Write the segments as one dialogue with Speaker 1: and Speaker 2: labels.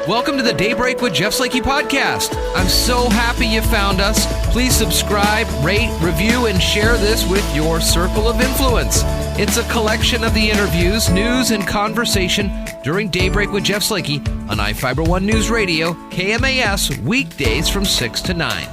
Speaker 1: Welcome to the Daybreak with Jeff Slakey podcast. I'm so happy you found us. Please subscribe, rate, review, and share this with your circle of influence. It's a collection of the interviews, news, and conversation during Daybreak with Jeff Slakey on I-Fiber One News Radio, KMAS, weekdays from 6 to 9.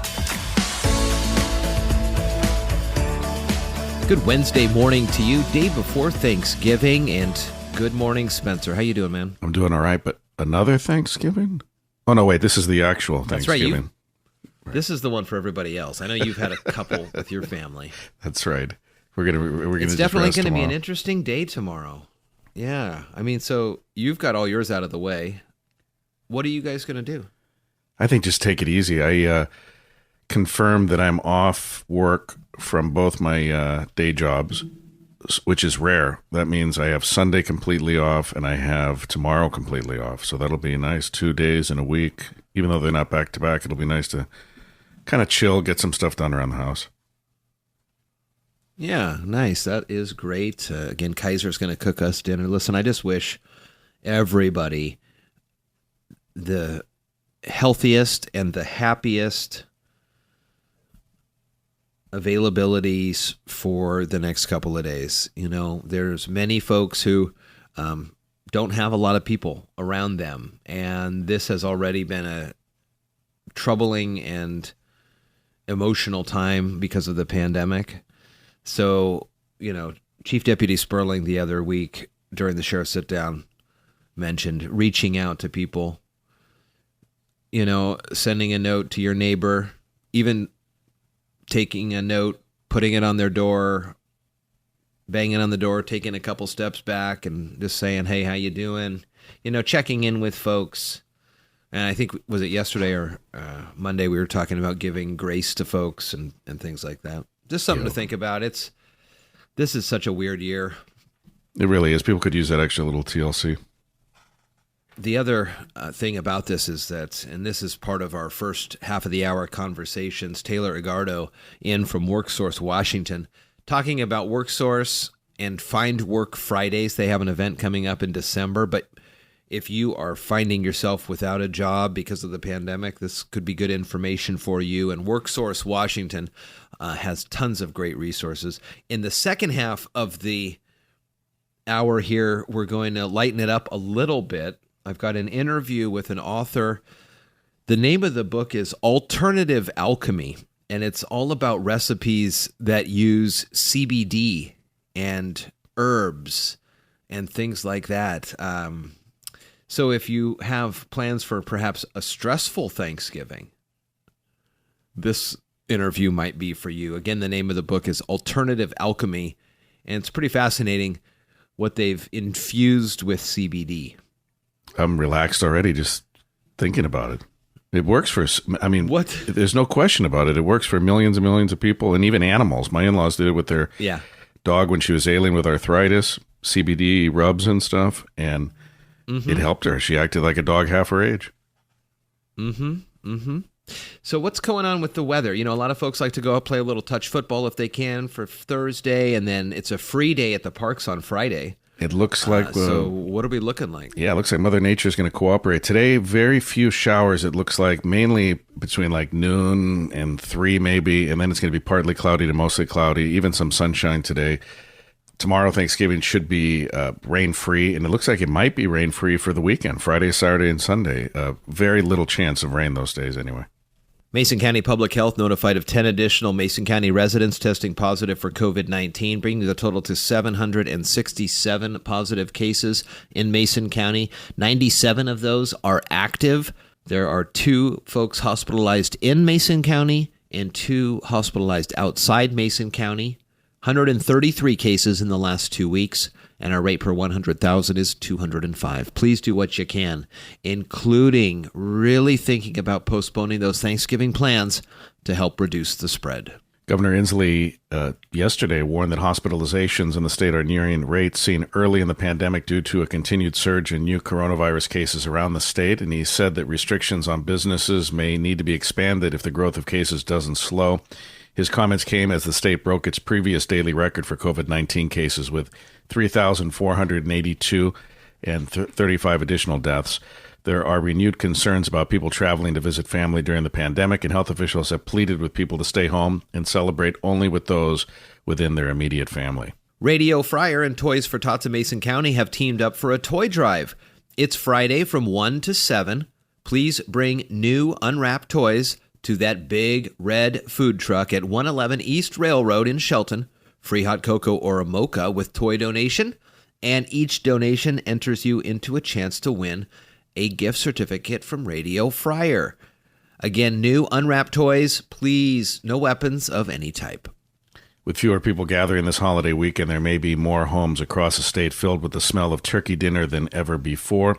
Speaker 1: Good Wednesday morning to you, day before Thanksgiving, and good morning, Spencer. How you doing, man?
Speaker 2: I'm doing all right, but another Thanksgiving? Oh, no, wait, this is the actual Thanksgiving.
Speaker 1: That's right. This is the one for everybody else. I know you've had a couple with your family.
Speaker 2: That's right. We're gonna.
Speaker 1: It's definitely going to be an interesting day tomorrow. Yeah, I mean, so you've got all yours out of the way. What are you guys going to do?
Speaker 2: I think just take it easy. I confirmed that I'm off work from both my day jobs, which is rare. That means I have Sunday completely off and I have tomorrow completely off. So that'll be nice. 2 days in a week. Even though they're not back to back, it'll be nice to kind of chill, get some stuff done around the house.
Speaker 1: Yeah, nice. That is great. Again, Kaiser's going to cook us dinner. Listen, I just wish everybody the healthiest and the happiest availabilities for the next couple of days. You know, there's many folks who don't have a lot of people around them, and this has already been a troubling and emotional time because of the pandemic. So, you know, Chief Deputy Sperling the other week during the sheriff's sit-down mentioned reaching out to people, you know, sending a note to your neighbor, even taking a note, putting it on their door, banging on the door, taking a couple steps back and just saying, hey, how you doing? You know, checking in with folks. And I think, was it yesterday or Monday, we were talking about giving grace to folks and things like that. Just something to think about. This is such a weird year.
Speaker 2: It really is. People could use that extra little TLC.
Speaker 1: The other thing about this is that, and this is part of our first half of the hour conversations, Taylor Egardo in from Worksource, Washington, talking about Worksource and Find Work Fridays. They have an event coming up in December, but if you are finding yourself without a job because of the pandemic, this could be good information for you. And Worksource Washington has tons of great resources. In the second half of the hour here, we're going to lighten it up a little bit. I've got an interview with an author. The name of the book is Alternative Alchemy, and it's all about recipes that use CBD and herbs and things like that. So if you have plans for perhaps a stressful Thanksgiving, this interview might be for you. Again, the name of the book is Alternative Alchemy, and it's pretty fascinating what they've infused with CBD.
Speaker 2: I'm relaxed already just thinking about it. It works for, I mean, there's no question about it. It works for millions and millions of people and even animals. My in-laws did it with their dog when she was ailing with arthritis, CBD rubs and stuff, and it helped her. She acted like a dog half her age.
Speaker 1: So what's going on with the weather? You know, a lot of folks like to go out, play a little touch football if they can for Thursday, and then it's a free day at the parks on Friday.
Speaker 2: It looks like...
Speaker 1: so what are we looking like?
Speaker 2: Yeah, it looks like Mother Nature is going to cooperate. Today, very few showers, it looks like, mainly between like noon and 3 maybe, and then it's going to be partly cloudy to mostly cloudy, even some sunshine today. Tomorrow, Thanksgiving, should be rain-free, and it looks like it might be rain-free for the weekend, Friday, Saturday, and Sunday. Very little chance of rain those days anyway.
Speaker 1: Mason County Public Health notified of 10 additional Mason County residents testing positive for COVID-19, bringing the total to 767 positive cases in Mason County. 97 of those are active. There are 2 folks hospitalized in Mason County and 2 hospitalized outside Mason County. 133 cases in the last 2 weeks, and our rate per 100,000 is 205. Please do what you can, including really thinking about postponing those Thanksgiving plans to help reduce the spread.
Speaker 2: Governor Inslee yesterday warned that hospitalizations in the state are nearing rates seen early in the pandemic due to a continued surge in new coronavirus cases around the state, and he said that restrictions on businesses may need to be expanded if the growth of cases doesn't slow. His comments came as the state broke its previous daily record for COVID-19 cases with 3,482 and 35 additional deaths. There are renewed concerns about people traveling to visit family during the pandemic, and health officials have pleaded with people to stay home and celebrate only with those within their immediate family.
Speaker 1: Radio Fryer and Toys for Tots of Mason County have teamed up for a toy drive. It's Friday from 1 to 7. Please bring new unwrapped toys to that big red food truck at 111 East Railroad in Shelton. Free hot cocoa or a mocha with toy donation. And each donation enters you into a chance to win a gift certificate from Radio Fryer. Again, new unwrapped toys, please, no weapons of any type.
Speaker 2: With fewer people gathering this holiday weekend, there may be more homes across the state filled with the smell of turkey dinner than ever before.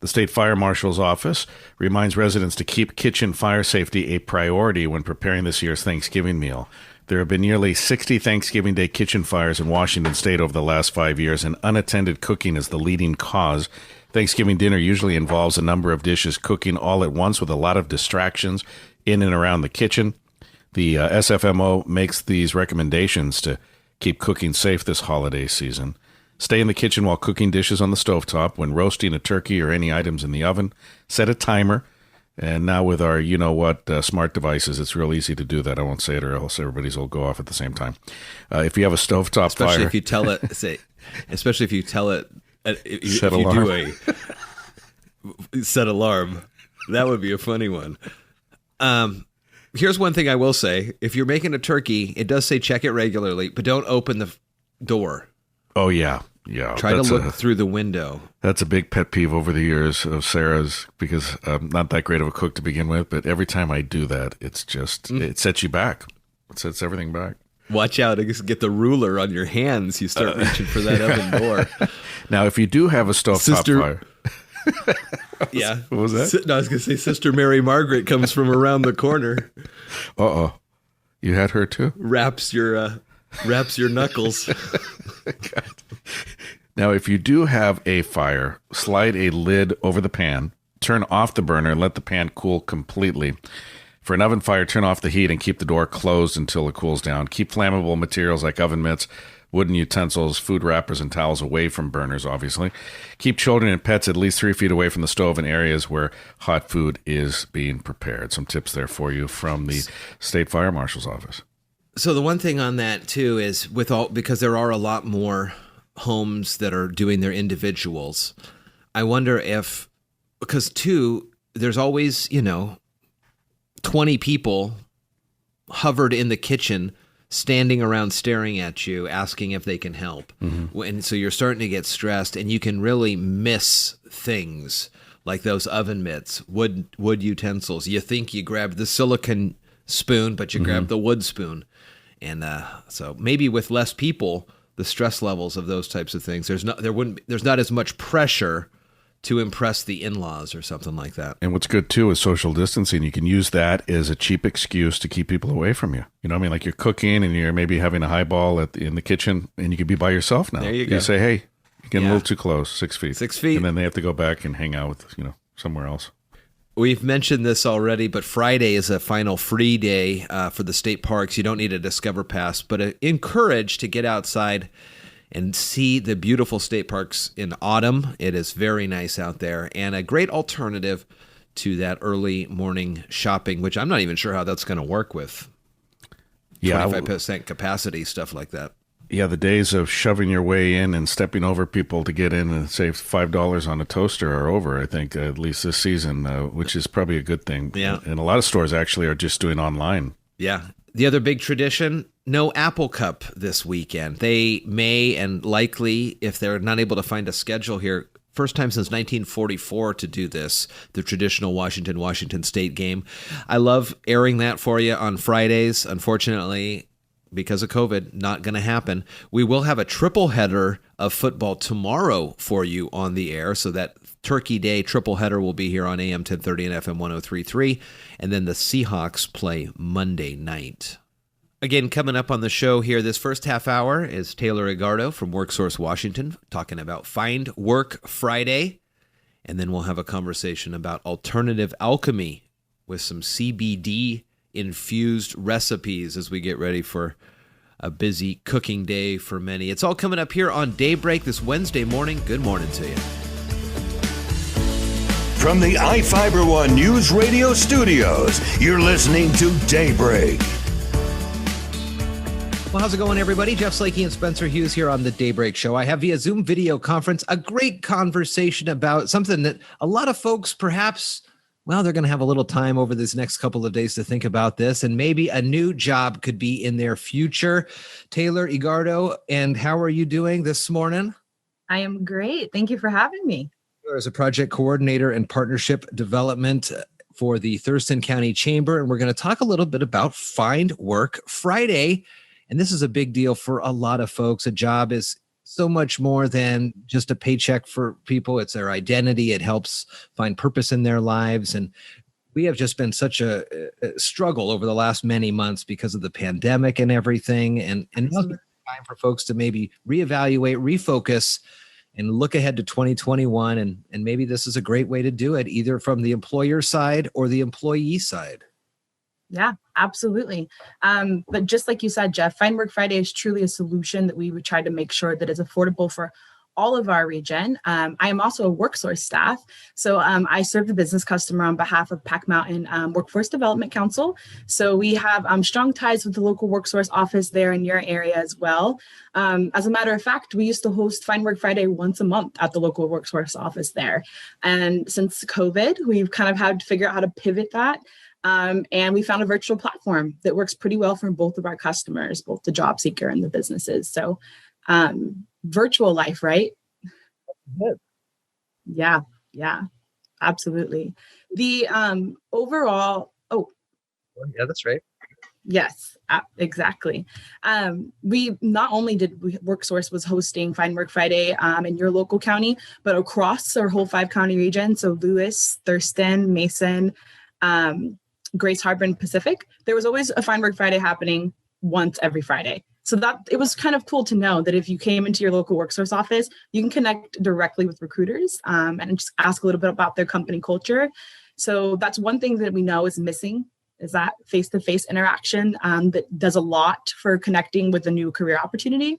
Speaker 2: The State Fire Marshal's Office reminds residents to keep kitchen fire safety a priority when preparing this year's Thanksgiving meal. There have been nearly 60 Thanksgiving Day kitchen fires in Washington state over the last 5 years, and unattended cooking is the leading cause. Thanksgiving dinner usually involves a number of dishes cooking all at once with a lot of distractions in and around the kitchen. The SFMO makes these recommendations to keep cooking safe this holiday season. Stay in the kitchen while cooking dishes on the stovetop. When roasting a turkey or any items in the oven, set a timer. And now with our smart devices, it's real easy to do that. I won't say it or else everybody's will go off at the same time. If you have a stovetop
Speaker 1: especially
Speaker 2: fire...
Speaker 1: if you tell it, especially if you tell it, if
Speaker 2: set
Speaker 1: you
Speaker 2: alarm.
Speaker 1: do a set alarm, that would be a funny one. Here's one thing I will say. If you're making a turkey, it does say check it regularly, but don't open the door.
Speaker 2: Oh, yeah. Yeah.
Speaker 1: Try to look through the window.
Speaker 2: That's a big pet peeve over the years of Sarah's, because I'm not that great of a cook to begin with, but every time I do that, it's just, it sets you back. It sets everything back.
Speaker 1: Watch out. Get the ruler on your hands. You start reaching for that oven door.
Speaker 2: Now, if you do have a stovetop fire...
Speaker 1: Yeah.
Speaker 2: What was that?
Speaker 1: No, I was going to say Sister Mary Margaret comes from around the corner.
Speaker 2: Uh-oh. You had her too?
Speaker 1: Wraps your knuckles.
Speaker 2: God. Now, if you do have a fire, slide a lid over the pan, turn off the burner, and let the pan cool completely. For an oven fire, turn off the heat and keep the door closed until it cools down. Keep flammable materials like oven mitts, wooden utensils, food wrappers, and towels away from burners, obviously. Keep children and pets at least 3 feet away from the stove in areas where hot food is being prepared. Some tips there for you from the State Fire Marshal's Office.
Speaker 1: So the one thing on that, too, is because there are a lot more homes that are doing their individuals, I wonder if, because, too, there's always, 20 people hovered in the kitchen standing around staring at you, asking if they can help. Mm-hmm. And so you're starting to get stressed, and you can really miss things like those oven mitts, wood utensils. You think you grabbed the silicone spoon, but you grabbed the wood spoon. And so maybe with less people, the stress levels of those types of things, there's not as much pressure to impress the in-laws or something like that.
Speaker 2: And what's good, too, is social distancing. You can use that as a cheap excuse to keep people away from you. You know what I mean? Like you're cooking and you're maybe having a highball in the kitchen, and you can be by yourself now.
Speaker 1: There you go.
Speaker 2: You say, hey, you're getting a little too close, 6 feet.
Speaker 1: 6 feet.
Speaker 2: And then they have to go back and hang out with, somewhere else.
Speaker 1: We've mentioned this already, but Friday is a final free day for the state parks. You don't need a Discover Pass, but encouraged to get outside and see the beautiful state parks in autumn. It is very nice out there, and a great alternative to that early morning shopping, which I'm not even sure how that's going to work with 25% capacity, stuff like that.
Speaker 2: Yeah, the days of shoving your way in and stepping over people to get in and save $5 on a toaster are over, I think, at least this season, which is probably a good thing.
Speaker 1: Yeah.
Speaker 2: And a lot of stores actually are just doing online.
Speaker 1: Yeah. The other big tradition, no Apple Cup this weekend. They may and likely, if they're not able to find a schedule here, first time since 1944 to do this, the traditional Washington State game. I love airing that for you on Fridays. Unfortunately, because of COVID, not going to happen. We will have a triple header of football tomorrow for you on the air, so that Turkey Day triple header will be here on AM 1030 and FM 103.3, and then the Seahawks play Monday night. Again, coming up on the show here this first half hour is Taylor Egardo from Worksource Washington talking about Find Work Friday, and then we'll have a conversation about alternative alchemy with some CBD infused recipes as we get ready for a busy cooking day for many. It's all coming up here on Daybreak this Wednesday morning. Good morning to you.
Speaker 3: From the iFiber One News Radio studios, you're listening to Daybreak.
Speaker 1: Well, how's it going, everybody? Jeff Slakey and Spencer Hughes here on the Daybreak Show. I have via Zoom video conference a great conversation about something that a lot of folks perhaps, well, they're going to have a little time over this next couple of days to think about this, and maybe a new job could be in their future. Taylor Egardo, and how are you doing this morning?
Speaker 4: I am great. Thank you for having me.
Speaker 1: As a project coordinator and partnership development for the Thurston County Chamber, and we're going to talk a little bit about Find Work Friday. And this is a big deal for a lot of folks. A job is so much more than just a paycheck for people. It's their identity. It helps find purpose in their lives. And we have just been such a struggle over the last many months because of the pandemic and everything. And now's the time for folks to maybe reevaluate, refocus, and look ahead to 2021. And maybe this is a great way to do it, either from the employer side or the employee side.
Speaker 4: Yeah, absolutely. But just like you said, Jeff, Find Work Friday is truly a solution that we would try to make sure that is affordable for all of our region. I am also a Worksource staff. So I serve the business customer on behalf of Pack Mountain Workforce Development Council. So we have strong ties with the local Worksource office there in your area as well. As a matter of fact, we used to host Find Work Friday once a month at the local Worksource office there. And since COVID, we've kind of had to figure out how to pivot that. And we found a virtual platform that works pretty well for both of our customers, both the job seeker and the businesses. So virtual life, right?
Speaker 1: Good.
Speaker 4: Yeah, absolutely. The overall,
Speaker 1: Yeah, that's right.
Speaker 4: yes, exactly. We not only did Worksource was hosting Find Work Friday in your local county, but across our whole 5-county region. So Lewis, Thurston, Mason, Grace Harbor, and Pacific, there was always a Find Work Friday happening once every Friday. So that it was kind of cool to know that if you came into your local Worksource office, you can connect directly with recruiters and just ask a little bit about their company culture. So that's one thing that we know is missing, is that face-to-face interaction that does a lot for connecting with a new career opportunity.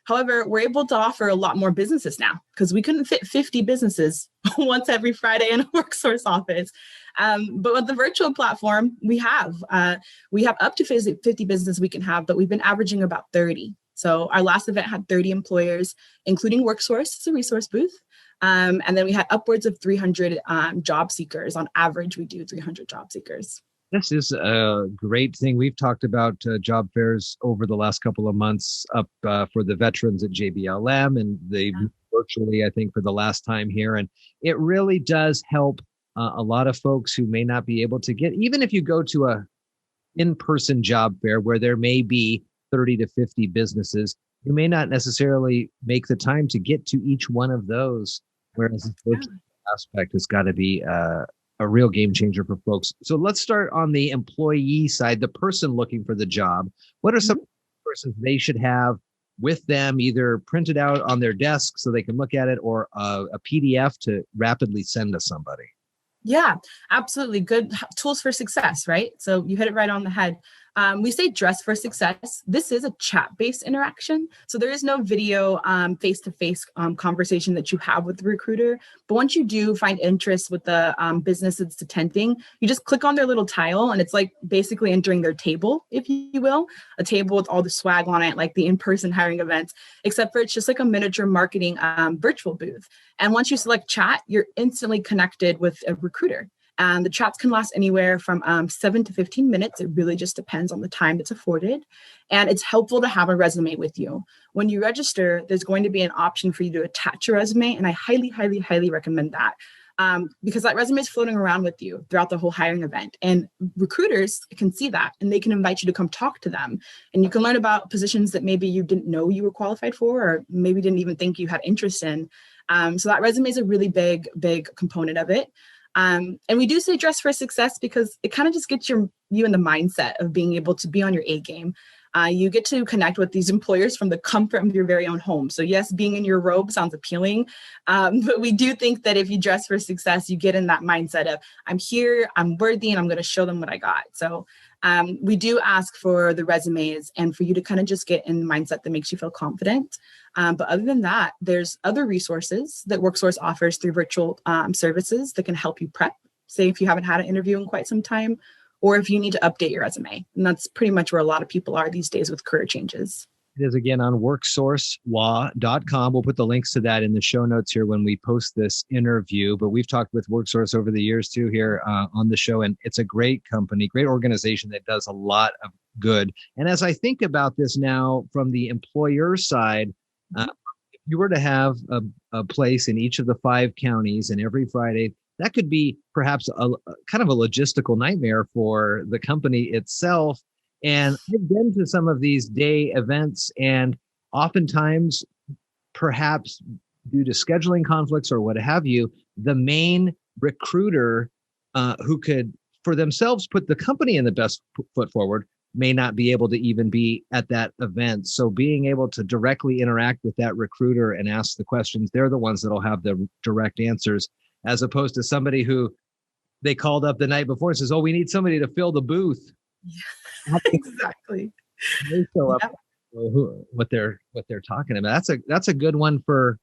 Speaker 4: However, we're able to offer a lot more businesses now because we couldn't fit 50 businesses once every Friday in a Worksource office. But with the virtual platform, we have up to 50 businesses we can have, but we've been averaging about 30. So our last event had 30 employers, including Worksource, it's a resource booth. And then we had upwards of 300 job seekers. On average, we do 300 job seekers.
Speaker 1: This is a great thing. We've talked about job fairs over the last couple of months up for the veterans at JBLM, and they virtually, I think, for the last time here. And it really does help a lot of folks who may not be able to get, even if you go to a in-person job fair where there may be 30 to 50 businesses, you may not necessarily make the time to get to each one of those. Whereas the virtual aspect has got to be a real game changer for folks. So let's start on the employee side, the person looking for the job. What are some persons they should have with them, either printed out on their desk so they can look at it, or a PDF to rapidly send to somebody?
Speaker 4: Yeah, absolutely. Good tools for success, right? So you hit it right on the head. We say dress for success. This is a chat-based interaction. So there is no video face-to-face conversation that you have with the recruiter. But once you do find interest with the business that's attending, you just click on their little tile, and it's like basically entering their table, if you will, a table with all the swag on it, like the in-person hiring events, except for it's just like a miniature marketing virtual booth. And once you select chat, you're instantly connected with a recruiter. And the chats can last anywhere from 7 to 15 minutes. It really just depends on the time that's afforded. And it's helpful to have a resume with you. When you register, there's going to be an option for you to attach your resume. And I highly, highly, highly recommend that because that resume is floating around with you throughout the whole hiring event. And recruiters can see that, and they can invite you to come talk to them. And you can learn about positions that maybe you didn't know you were qualified for, or maybe didn't even think you had interest in. So that resume is a really big, big component of it. And we do say dress for success because it kind of just gets you in the mindset of being able to be on your A game. You get to connect with these employers from the comfort of your very own home. So yes, being in your robe sounds appealing, but we do think that if you dress for success, you get in that mindset of I'm here, I'm worthy, and I'm going to show them what I got. So we do ask for the resumes and for you to kind of just get in the mindset that makes you feel confident. But other than that, there's other resources that Worksource offers through virtual services that can help you prep. Say if you haven't had an interview in quite some time, or if you need to update your resume. And that's pretty much where a lot of people are these days with career changes.
Speaker 5: It is again on worksourcewa.com. We'll put the links to that in the show notes here when we post this interview. But we've talked with Worksource over the years too here on the show, and it's a great company, great organization that does a lot of good. And as I think about this now from the employer side, if you were to have a place in each of the 5 counties and every Friday, that could be perhaps a kind of a logistical nightmare for the company itself. And I've been to some of these day events, and oftentimes, perhaps due to scheduling conflicts or what have you, the main recruiter who could, for themselves, put the company in the best foot forward may not be able to even be at that event. So being able to directly interact with that recruiter and ask the questions, they're the ones that'll have the direct answers, as opposed to somebody who they called up the night before and says, "Oh, we need somebody to fill the booth."
Speaker 4: Yeah, exactly.
Speaker 5: They show up what they're talking about. That's a good one for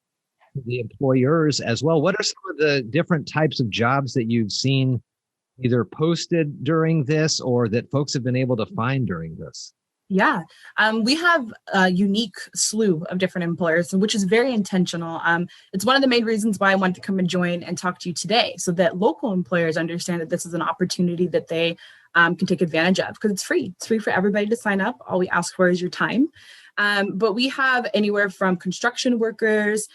Speaker 5: the employers as well. What are some of the different types of jobs that you've seen either posted during this or that folks have been able to find during this?
Speaker 4: Yeah, we have a unique slew of different employers, which is very intentional. It's one of the main reasons why I wanted to come and join and talk to you today, so that local employers understand that this is an opportunity that they can take advantage of, because it's free. It's free for everybody to sign up. All we ask for is your time. But we have anywhere from construction workers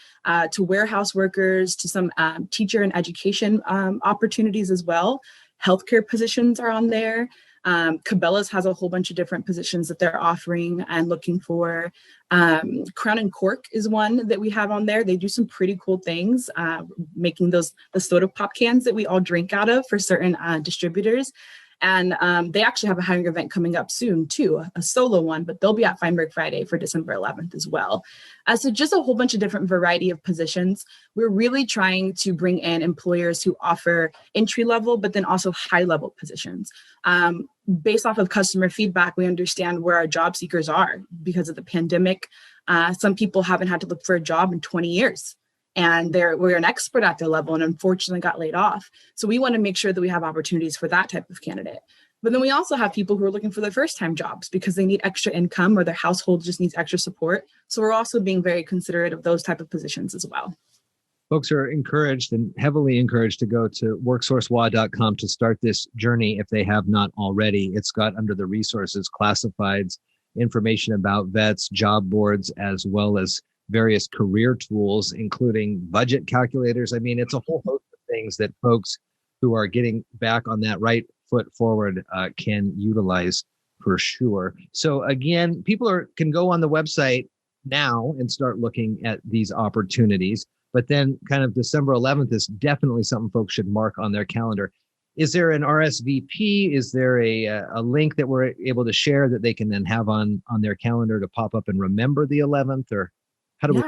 Speaker 4: to warehouse workers to some teacher and education opportunities as well. Healthcare positions are on there. Cabela's has a whole bunch of different positions that they're offering and looking for. Crown and Cork is one that we have on there. They do some pretty cool things, making the soda pop cans that we all drink out of for certain distributors. And they actually have a hiring event coming up soon too, a solo one, but they'll be at Feinberg Friday for December 11th as well. So just a whole bunch of different variety of positions. We're really trying to bring in employers who offer entry level, but then also high level positions. Based off of customer feedback, we understand where our job seekers are because of the pandemic. Some people haven't had to look for a job in 20 years. And we're an expert at their level and unfortunately got laid off. So we want to make sure that we have opportunities for that type of candidate. But then we also have people who are looking for their first time jobs because they need extra income or their household just needs extra support. So we're also being very considerate of those type of positions as well.
Speaker 5: Folks are encouraged and heavily encouraged to go to worksourcewa.com to start this journey if they have not already. It's got under the resources, classifieds, information about vets, job boards, as well as various career tools, including budget calculators. I mean, it's a whole host of things that folks who are getting back on that right foot forward can utilize for sure. So again, people can go on the website now and start looking at these opportunities. But then kind of December 11th is definitely something folks should mark on their calendar. Is there an RSVP? Is there a link that we're able to share that they can then have on their calendar to pop up and remember the 11th? Or how do we?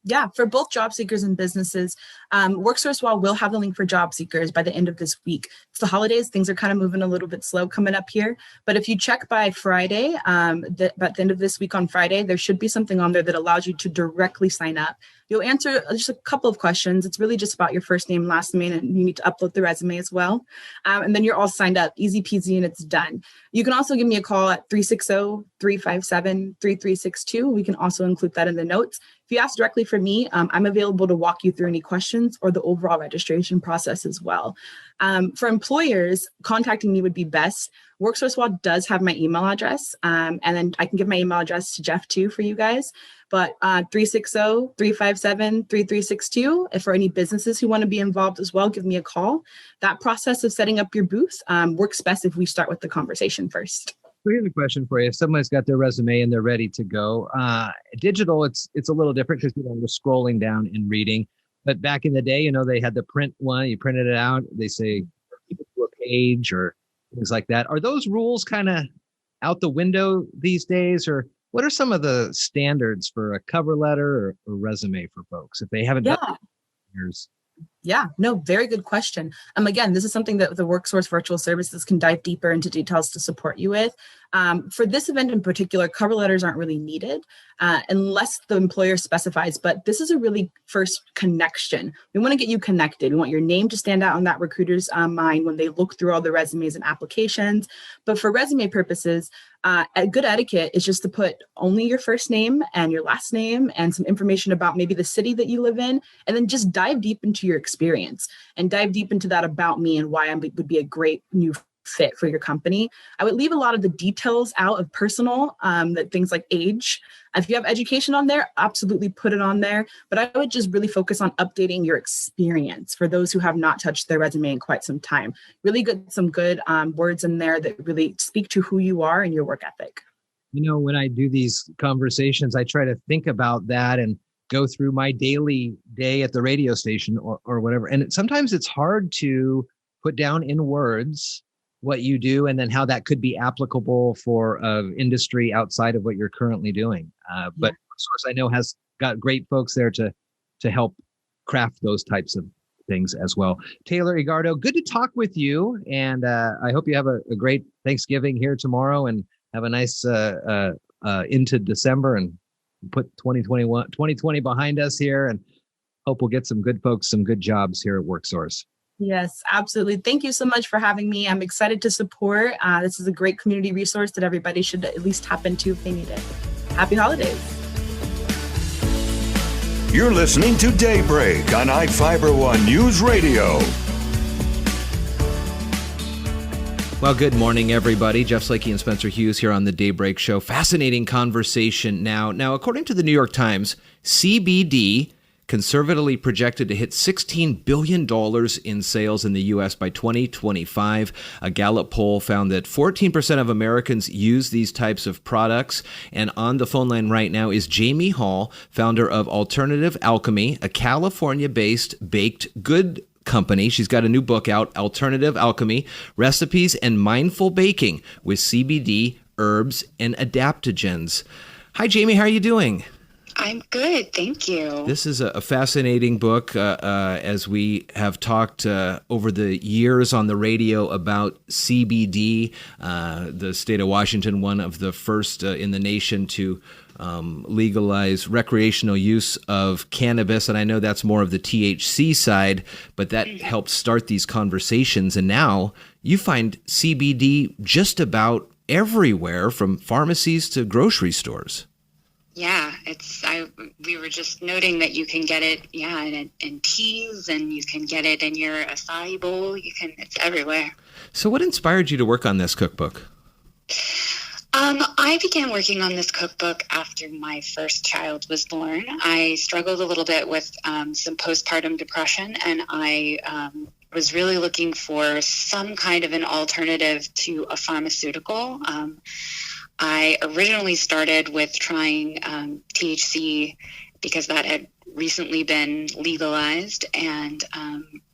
Speaker 4: Yeah, for both job seekers and businesses, Worksource will have the link for job seekers by the end of this week. It's the holidays. Things are kind of moving a little bit slow coming up here. But if you check by Friday, by the end of this week on Friday, there should be something on there that allows you to directly sign up. You'll answer just a couple of questions. It's really just about your first name, last name, and you need to upload the resume as well. And then you're all signed up, easy peasy, and it's done. You can also give me a call at 360-357-3362. We can also include that in the notes. If you ask directly for me, I'm available to walk you through any questions or the overall registration process as well. For employers, contacting me would be best. Worksource does have my email address, and then I can give my email address to Jeff too for you guys. But 360-357-3362. If for any businesses who want to be involved as well, give me a call. That process of setting up your booth works best if we start with the conversation first.
Speaker 5: So here's a question for you. If somebody's got their resume and they're ready to go, digital, it's a little different because people are scrolling down and reading. But back in the day, they had the print one. You printed it out. They say keep it to a page or things like that. Are those rules kind of out the window these days, or what are some of the standards for a cover letter or resume for folks if they haven't done it in years?
Speaker 4: Yeah, no, very good question. Again, this is something that the Worksource virtual services can dive deeper into details to support you with. For this event in particular, cover letters aren't really needed unless the employer specifies, but this is a really first connection. We want to get you connected. We want your name to stand out on that recruiter's mind when they look through all the resumes and applications. But for resume purposes, a good etiquette is just to put only your first name and your last name and some information about maybe the city that you live in, and then just dive deep into your experience and dive deep into that about me and why I would be a great new fit for your company. I would leave a lot of the details out of personal, that things like age. If you have education on there, absolutely put it on there. But I would just really focus on updating your experience for those who have not touched their resume in quite some time. Really good, some good words in there that really speak to who you are and your work ethic.
Speaker 5: When I do these conversations, I try to think about that and go through my daily day at the radio station or whatever. And sometimes it's hard to put down in words what you do and then how that could be applicable for industry outside of what you're currently doing. But Worksource, I know, has got great folks there to help craft those types of things as well. Taylor Egardo, good to talk with you. And I hope you have a great Thanksgiving here tomorrow and have a nice into December and put 2020 behind us here, and hope we'll get some good folks, some good jobs here at Worksource.
Speaker 4: Yes, absolutely. Thank you so much for having me. I'm excited to support. This is a great community resource that everybody should at least tap into if they need it. Happy holidays.
Speaker 3: You're listening to Daybreak on iFiber One News Radio.
Speaker 1: Well, good morning, everybody. Jeff Slakey and Spencer Hughes here on the Daybreak Show. Fascinating conversation now. Now, according to the New York Times, CBD conservatively projected to hit $16 billion in sales in the U.S. by 2025. A Gallup poll found that 14% of Americans use these types of products. And on the phone line right now is Jamie Hall, founder of Alternative Alchemy, a California-based baked good company. She's got a new book out, Alternative Alchemy, Recipes and Mindful Baking with CBD, Herbs, and Adaptogens. Hi, Jamie. How are you doing?
Speaker 6: I'm good. Thank you.
Speaker 1: This is a fascinating book, as we have talked over the years on the radio about CBD, the state of Washington, one of the first in the nation to legalize recreational use of cannabis. And I know that's more of the THC side, but that helped start these conversations. And now you find CBD just about everywhere, from pharmacies to grocery stores.
Speaker 6: Yeah, we were just noting that you can get it, in teas, and you can get it in your acai bowl. It's everywhere.
Speaker 1: So what inspired you to work on this cookbook?
Speaker 6: I began working on this cookbook after my first child was born. I struggled a little bit with some postpartum depression, and I was really looking for some kind of an alternative to a pharmaceutical. I originally started with trying THC because that had recently been legalized, and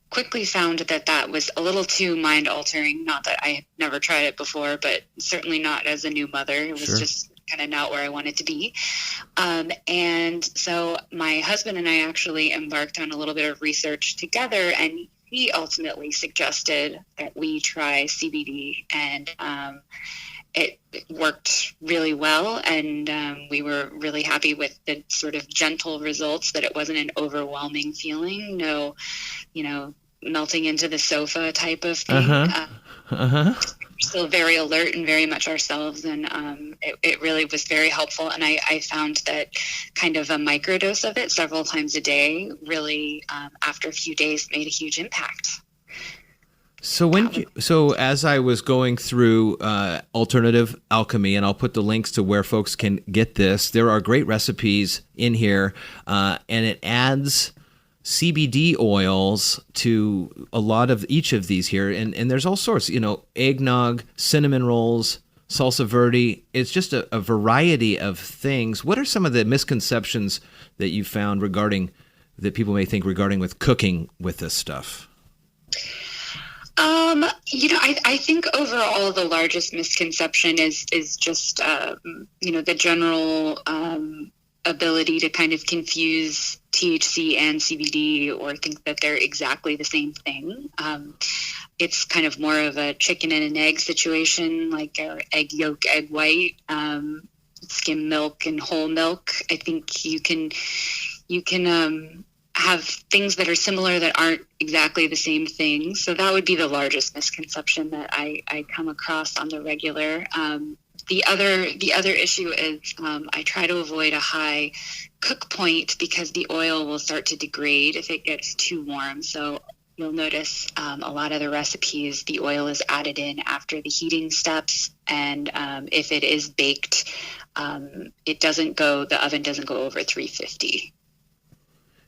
Speaker 6: quickly found that was a little too mind-altering. Not that I had never tried it before, but certainly not as a new mother. It was just kind of not where I wanted to be. And so my husband and I actually embarked on a little bit of research together, and he ultimately suggested that we try CBD, and it worked really well, and we were really happy with the sort of gentle results, that it wasn't an overwhelming feeling, no, melting into the sofa type of thing. We're still very alert and very much ourselves, and it really was very helpful. And I found that kind of a microdose of it several times a day really, after a few days, made a huge impact.
Speaker 1: So as I was going through Alternative Alchemy, and I'll put the links to where folks can get this, there are great recipes in here, and it adds CBD oils to a lot of each of these here, and there's all sorts, eggnog, cinnamon rolls, salsa verde. It's just a variety of things. What are some of the misconceptions that you found that people may think regarding with cooking with this stuff?
Speaker 6: I think overall the largest misconception is just, the general ability to kind of confuse THC and CBD or think that they're exactly the same thing. It's kind of more of a chicken and an egg situation, like egg yolk, egg white, skim milk and whole milk. I think you can have things that are similar that aren't exactly the same thing. So that would be the largest misconception that I come across on the regular. The other issue is I try to avoid a high cook point because the oil will start to degrade if it gets too warm. So you'll notice a lot of the recipes, the oil is added in after the heating steps. And if it is baked, the oven doesn't go over 350.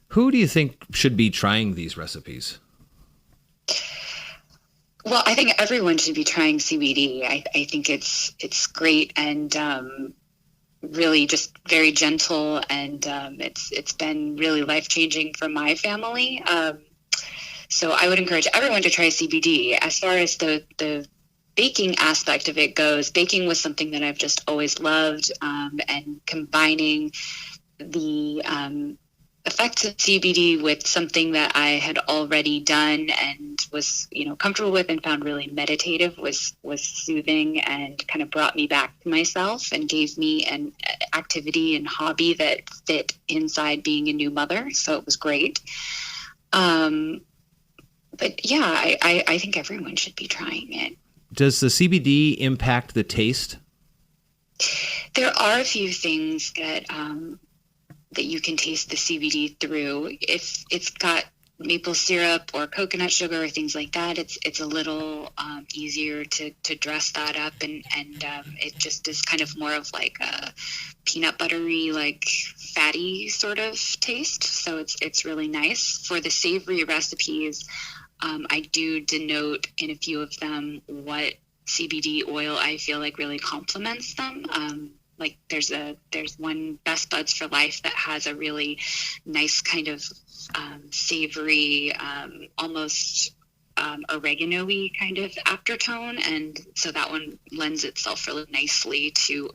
Speaker 1: Who do you think should be trying these recipes?
Speaker 6: Well, I think everyone should be trying CBD. I think it's great and really just very gentle, and it's been really life-changing for my family. So I would encourage everyone to try CBD. As far as the baking aspect of it goes, baking was something that I've just always loved, and combining the effects of CBD with something that I had already done and was, comfortable with and found really meditative was soothing and kind of brought me back to myself and gave me an activity and hobby that fit inside being a new mother. So it was great. But yeah, I think everyone should be trying it.
Speaker 1: Does the CBD impact the taste?
Speaker 6: There are a few things that you can taste the CBD through. If it's got maple syrup or coconut sugar or things like that, it's a little easier to dress that up, and it just is kind of more of like a peanut buttery, like fatty sort of taste. So it's really nice. For the savory recipes, I do denote in a few of them what CBD oil I feel like really complements them. Like there's one, Best Buds for Life, that has a really nice kind of savory, almost oregano-y kind of aftertone, and so that one lends itself really nicely to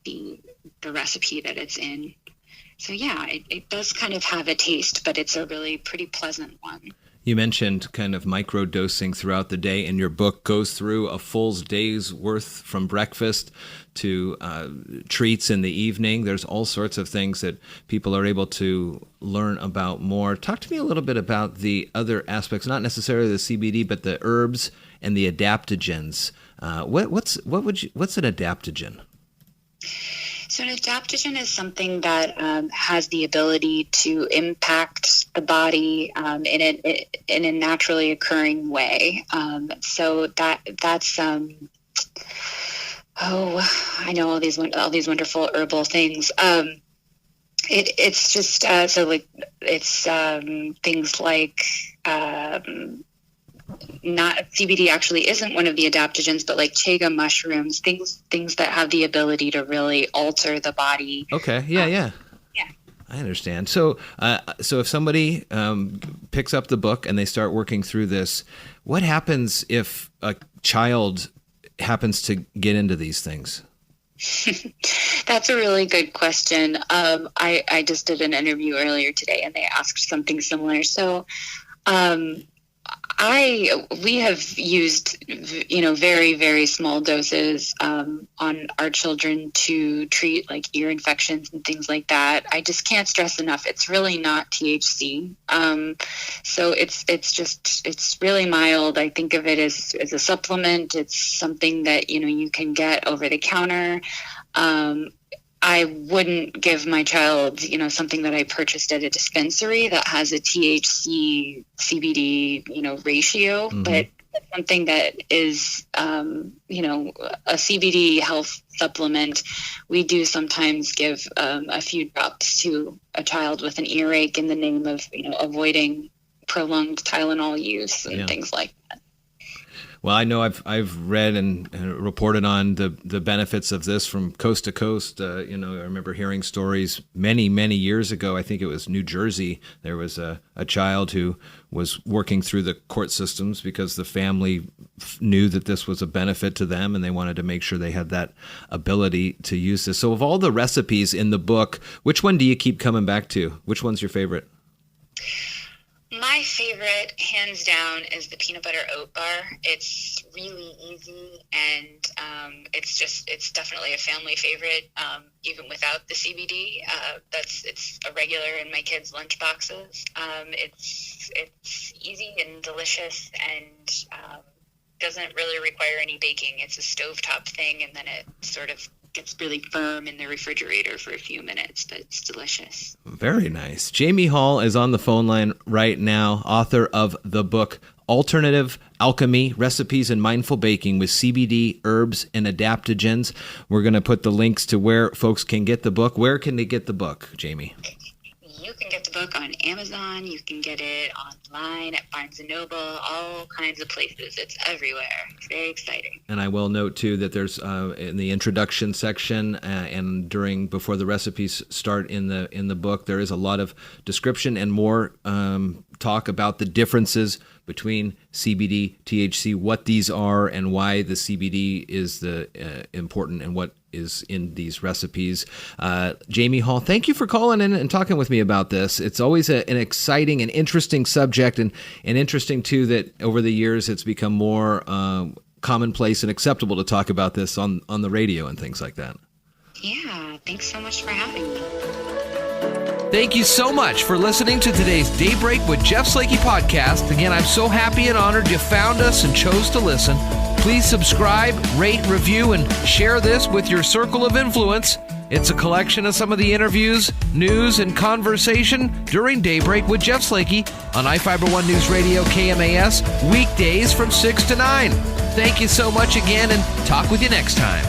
Speaker 6: the recipe that it's in. So yeah, it does kind of have a taste, but it's a really pretty pleasant one.
Speaker 1: You mentioned kind of micro-dosing throughout the day, and your book goes through a full day's worth from breakfast to treats in the evening. There's all sorts of things that people are able to learn about more. Talk to me a little bit about the other aspects, not necessarily the CBD, but the herbs and the adaptogens. What's an adaptogen?
Speaker 6: So an adaptogen is something that has the ability to impact the body in a naturally occurring way. So that's I know all these wonderful herbal things. It's just things like not CBD actually isn't one of the adaptogens, but like chaga mushrooms, things that have the ability to really alter the body.
Speaker 1: Okay. Yeah. I understand. So if somebody picks up the book and they start working through this, what happens if a child happens to get into these things?
Speaker 6: That's a really good question. I just did an interview earlier today and they asked something similar. So, we have used, very, very small doses on our children to treat like ear infections and things like that. I just can't stress enough. It's really not THC. So it's really mild. I think of it as a supplement. It's something that, you can get over the counter. I wouldn't give my child, something that I purchased at a dispensary that has a THC CBD, ratio, mm-hmm. but something that is, a CBD health supplement. We do sometimes give a few drops to a child with an earache in the name of, avoiding prolonged Tylenol use and things like that.
Speaker 1: Well, I know I've read and reported on the benefits of this from coast to coast. I remember hearing stories many years ago. I think it was New Jersey. There was a child who was working through the court systems because the family knew that this was a benefit to them, and they wanted to make sure they had that ability to use this. So, of all the recipes in the book, which one do you keep coming back to? Which one's your favorite?
Speaker 6: My favorite, hands down, is the peanut butter oat bar. It's really easy, and it's definitely a family favorite, even without the CBD. It's a regular in my kids' lunch boxes. It's easy and delicious, and doesn't really require any baking. It's a stovetop thing, and then it sort of gets really firm in the refrigerator for a few minutes, but it's delicious.
Speaker 1: Very nice. Jamie Hall is on the phone line right now, author of the book Alternative Alchemy, Recipes in Mindful Baking with CBD, Herbs, and Adaptogens. We're going to put the links to where folks can get the book. Where can they get the book, Jamie?
Speaker 6: You can get the book on Amazon. You can get it online at Barnes & Noble, all kinds of places. It's everywhere. It's very exciting.
Speaker 1: And I will note, too, that there's in the introduction section and before the recipes start in the book, there is a lot of description and more talk about the differences between CBD, THC, what these are, and why the CBD is the important and what is in these recipes. Jamie Hall, thank you for calling in and talking with me about this. It's always an exciting and interesting subject, and interesting, too, that over the years it's become more commonplace and acceptable to talk about this on the radio and things like that.
Speaker 6: Yeah, thanks so much for having me.
Speaker 7: Thank you so much for listening to today's Daybreak with Jeff Slakey podcast. Again, I'm so happy and honored you found us and chose to listen. Please subscribe, rate, review, and share this with your circle of influence. It's a collection of some of the interviews, news, and conversation during Daybreak with Jeff Slakey on iFiber One News Radio KMAS, weekdays from 6 to 9. Thank you so much again, and talk with you next time.